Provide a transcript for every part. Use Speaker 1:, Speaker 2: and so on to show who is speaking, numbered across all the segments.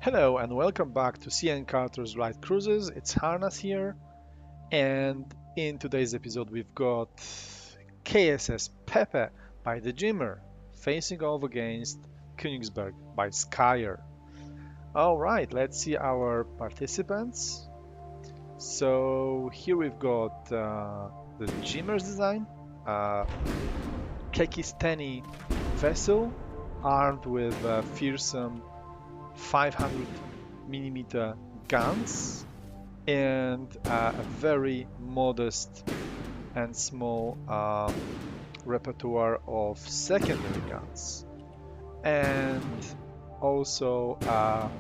Speaker 1: Hello and welcome back to CN Carter's Light Cruises. It's Harnas here, and in today's episode we've got KSS Pepe by the Jimmer facing off against Königsberg by Skyer. Alright, let's see our participants. So here we've got the Jimmer's design, Kekistani vessel armed with fearsome 500mm guns and a very modest and small repertoire of secondary guns, and also a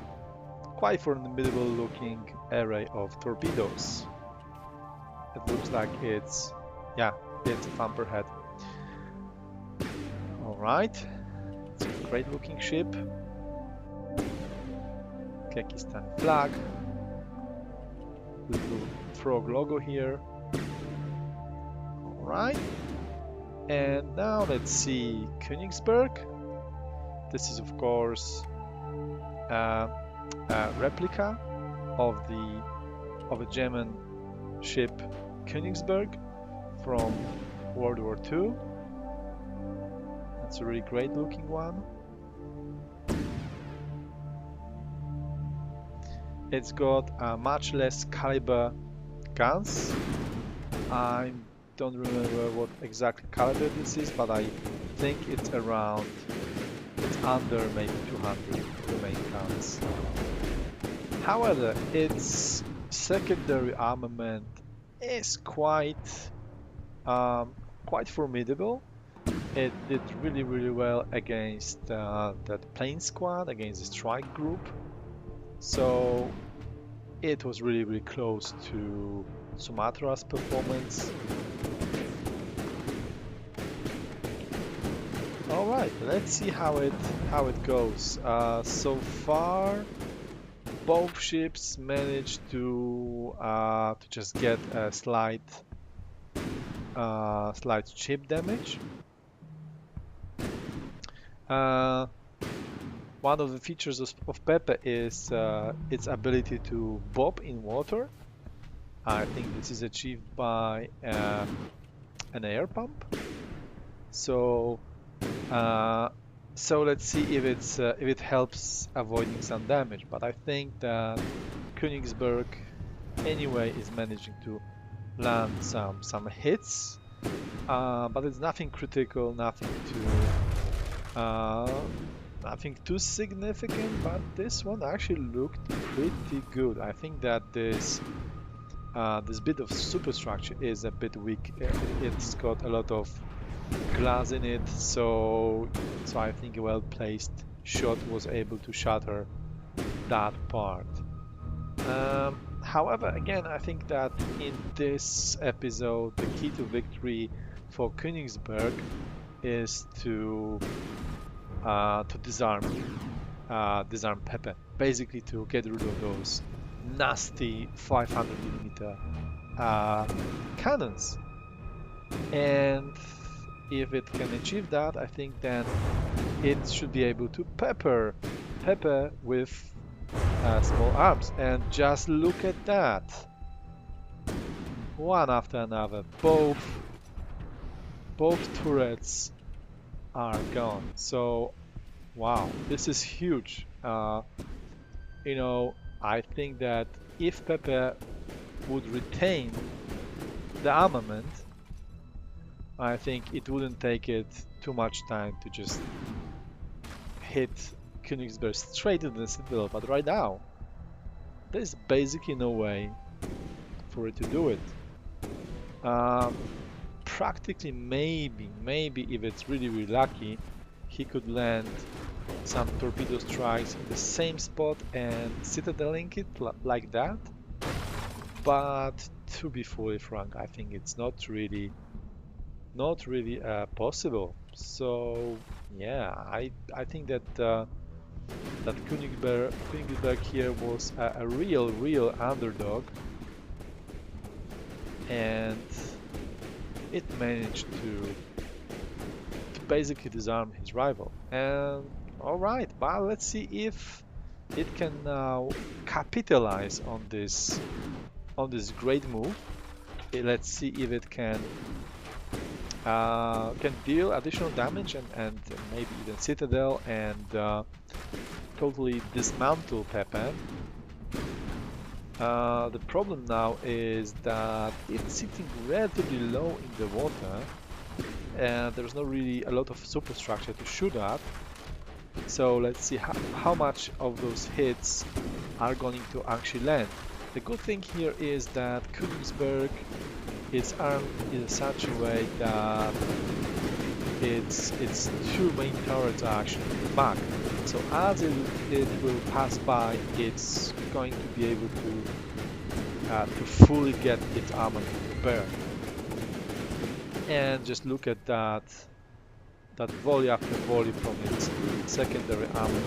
Speaker 1: quite formidable looking array of torpedoes. It looks like it's a thumperhead. Alright, it's a great looking ship. Kekistan flag, little frog logo here. Alright, and now let's see Königsberg. This is of course a replica of a German ship Königsberg from World War II. That's a really great looking one. It's got much less caliber guns. I don't remember what exact caliber this is, but I think it's under maybe 200 the main guns. However, its secondary armament is quite formidable. It did really well against that plane squad, against the strike group. So it was really close to Sumatra's performance. All right, let's see how it goes. So far, both ships managed to just get a slight ship damage. One of the features of Pepe is its ability to bob in water. I think this is achieved by an air pump. So let's see if it helps avoiding some damage. But I think that Königsberg anyway is managing to land some hits, but it's nothing critical, nothing too significant, but this one actually looked pretty good. I think that this bit of superstructure is a bit weak. It's got a lot of glass in it, so I think a well-placed shot was able to shatter that part. However, again, I think that in this episode the key to victory for Königsberg is to disarm Pepe, basically to get rid of those nasty 500mm cannons. And if it can achieve that, I think then it should be able to pepper Pepe with small arms. And just look at that, one after another, both turrets are gone. So wow, this is huge. I think that if Pepe would retain the armament, I think it wouldn't take it too much time to just hit Königsberg straight into the citadel. But right now there's basically no way for it to do it. Practically maybe if it's really lucky, he could land some torpedo strikes in the same spot and citadeling it like that. But to be fully frank, I think it's not really possible. So yeah, I think that Königsberg here was a real underdog, and it managed to basically disarm his rival. And alright, but let's see if it can now capitalize on this great move. Let's see if it can deal additional damage and maybe even Citadel and totally dismantle Pepe. The problem now is that it's sitting relatively low in the water and there's not really a lot of superstructure to shoot at. So let's see how much of those hits are going to actually land. The good thing here is that Königsberg is armed in such a way that its two main turrets are actually back. So as it will pass by, it's going to be able to fully get its armor to bear. And just look at that volley after volley from its secondary armor.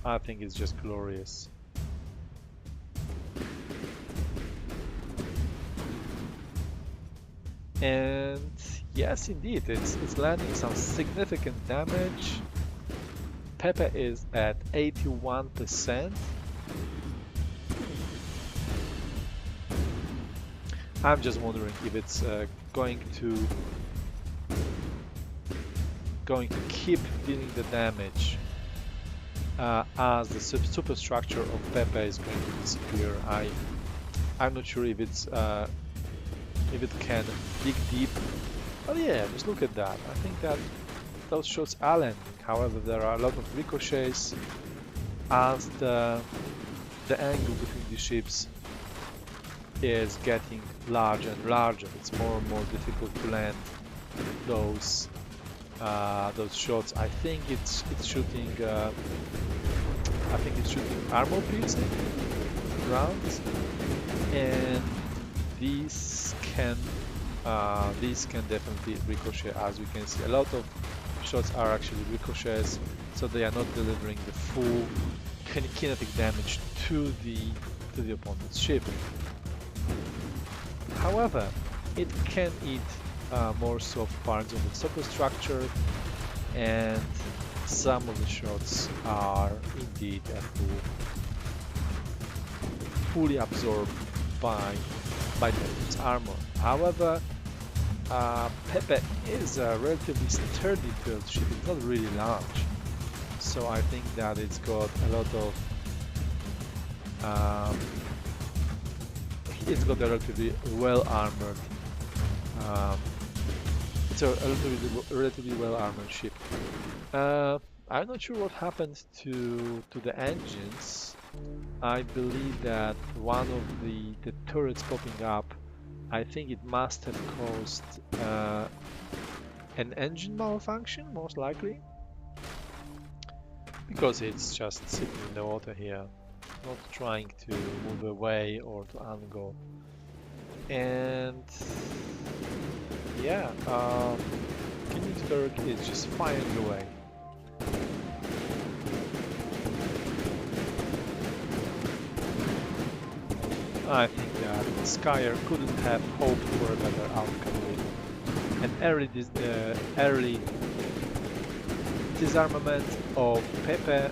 Speaker 1: I think it's just glorious. And yes, indeed, it's landing some significant damage. Pepe is at 81%. I'm just wondering if it's going to keep dealing the damage as the superstructure of Pepe is going to disappear. I'm not sure if it's if it can dig deep. Oh yeah, just look at that. I think that those shots are landing. However, there are a lot of ricochets as the angle between the ships is getting larger and larger. It's more and more difficult to land those shots. I think it's shooting armor piercing rounds, and these can definitely ricochet. As we can see, a lot of shots are actually ricochets, so they are not delivering the full kinetic damage to the opponent's ship. However, it can eat more soft parts of the superstructure, and some of the shots are indeed fully absorbed by the opponent's armor. However, Pepe is a relatively sturdy build ship. It's not really large, so I think that it's got a lot of it's got a relatively well armored. It's a relatively well armored ship. I'm not sure what happened to the engines. I believe that one of the turrets popping up, I think it must have caused an engine malfunction, most likely, because it's just sitting in the water here, not trying to move away or to angle. And yeah, Königsberg is just firing away. I think that Skyer couldn't have hoped for a better outcome with an early disarmament of Pepe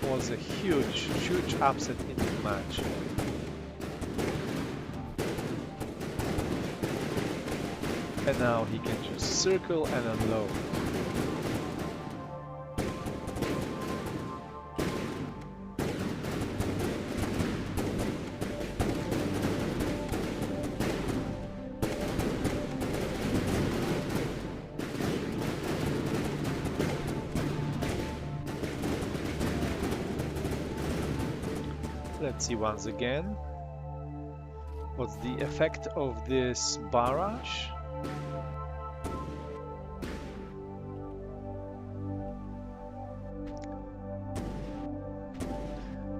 Speaker 1: was a huge upset in the match. And now he can just circle and unload. Let's see once again what's the effect of this barrage.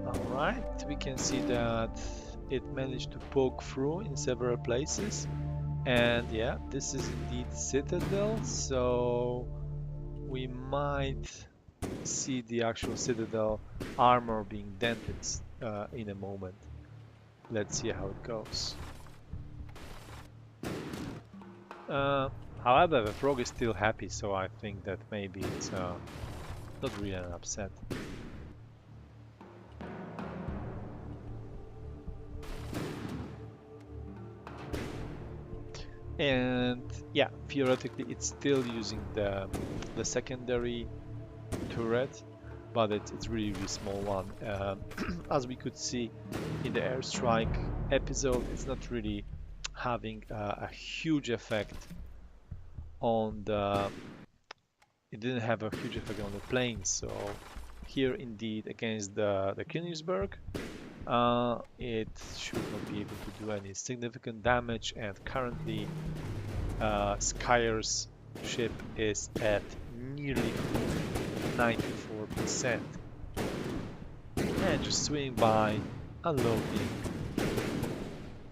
Speaker 1: Alright, we can see that it managed to poke through in several places, and yeah, this is indeed Citadel, so we might see the actual Citadel armor being dented in a moment. Let's see how it goes. However, the frog is still happy, so I think that maybe not really an upset. And yeah, theoretically it's still using the secondary turret, but it's really small one. As we could see in the airstrike episode, it's not really having a huge effect on the. It didn't have a huge effect on the plane. So here, indeed, against the Königsberg, it should not be able to do any significant damage. And currently, Skyer's ship is at nearly 94%, and just swinging by, unloading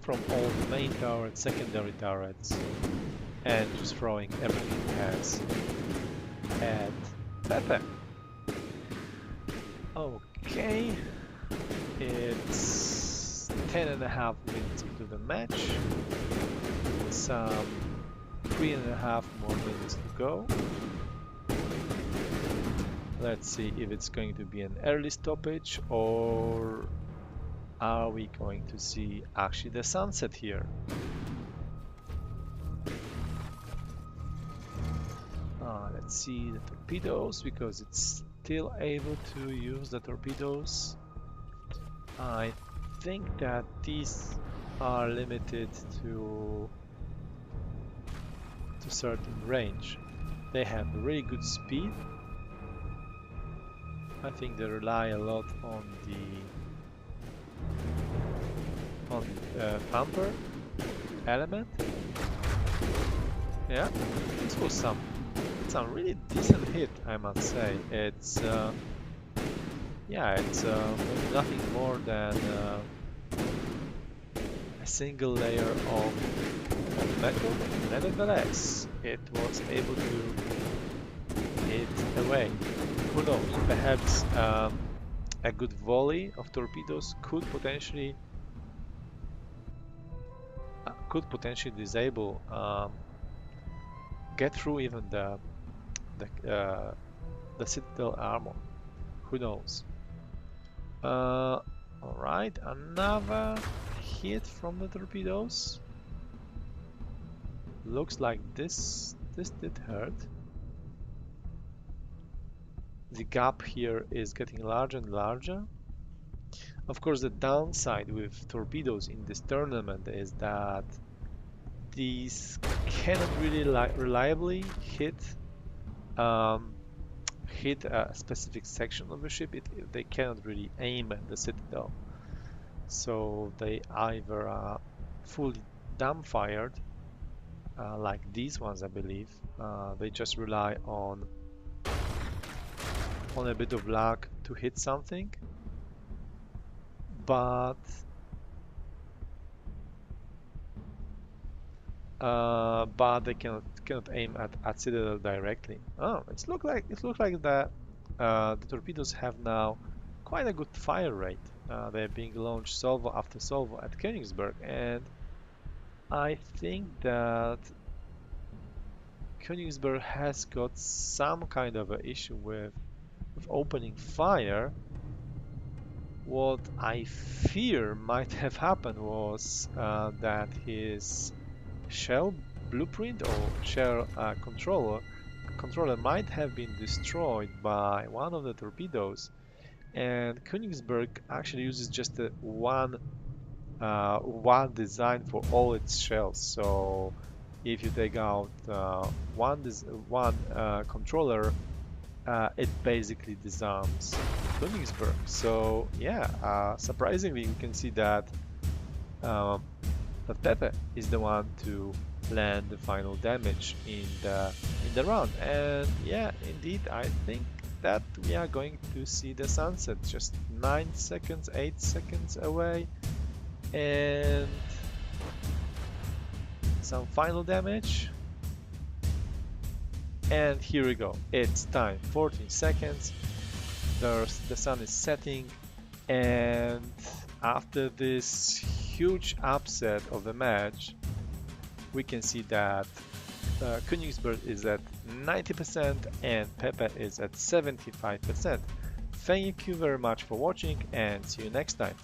Speaker 1: from all the main turrets, secondary turrets, and just throwing everything it has at Pepe. Okay, it's 10.5 minutes into the match, some 3.5 more minutes to go. Let's see if it's going to be an early stoppage, or are we going to see actually the sunset here? Let's see the torpedoes, because it's still able to use the torpedoes. I think that these are limited to certain range. They have really good speed. I think they rely a lot on the pumper element. Yeah, this was some really decent hit, I must say. It's yeah, it's nothing more than a single layer of metal. Nevertheless, it was able to hit away. Who knows? Perhaps a good volley of torpedoes could potentially disable, get through even the Citadel armor. Who knows? All right, another hit from the torpedoes. Looks like this did hurt. The gap here is getting larger and larger. Of course, the downside with torpedoes in this tournament is that these cannot really reliably hit a specific section of the ship. They cannot really aim at the Citadel, so they either are fully dumbfired, like these ones, I believe. They just rely on a bit of luck to hit something, but they cannot aim at Citadel directly. Oh, it looks like the torpedoes have now quite a good fire rate. They're being launched salvo after salvo at Königsberg, and I think that Königsberg has got some kind of an issue with opening fire. What I fear might have happened was that his shell blueprint or shell controller might have been destroyed by one of the torpedoes, and Königsberg actually uses just one design for all its shells. So if you take out one controller, it basically disarms Königsberg. So yeah, surprisingly, we can see that Pepe is the one to land the final damage in the round. And yeah, indeed, I think that we are going to see the sunset, just 9 seconds, 8 seconds away, and some final damage. And here we go, it's time, 14 seconds, the sun is setting, and after this huge upset of the match, we can see that Königsberg is at 90% and Pepe is at 75%. Thank you very much for watching and see you next time.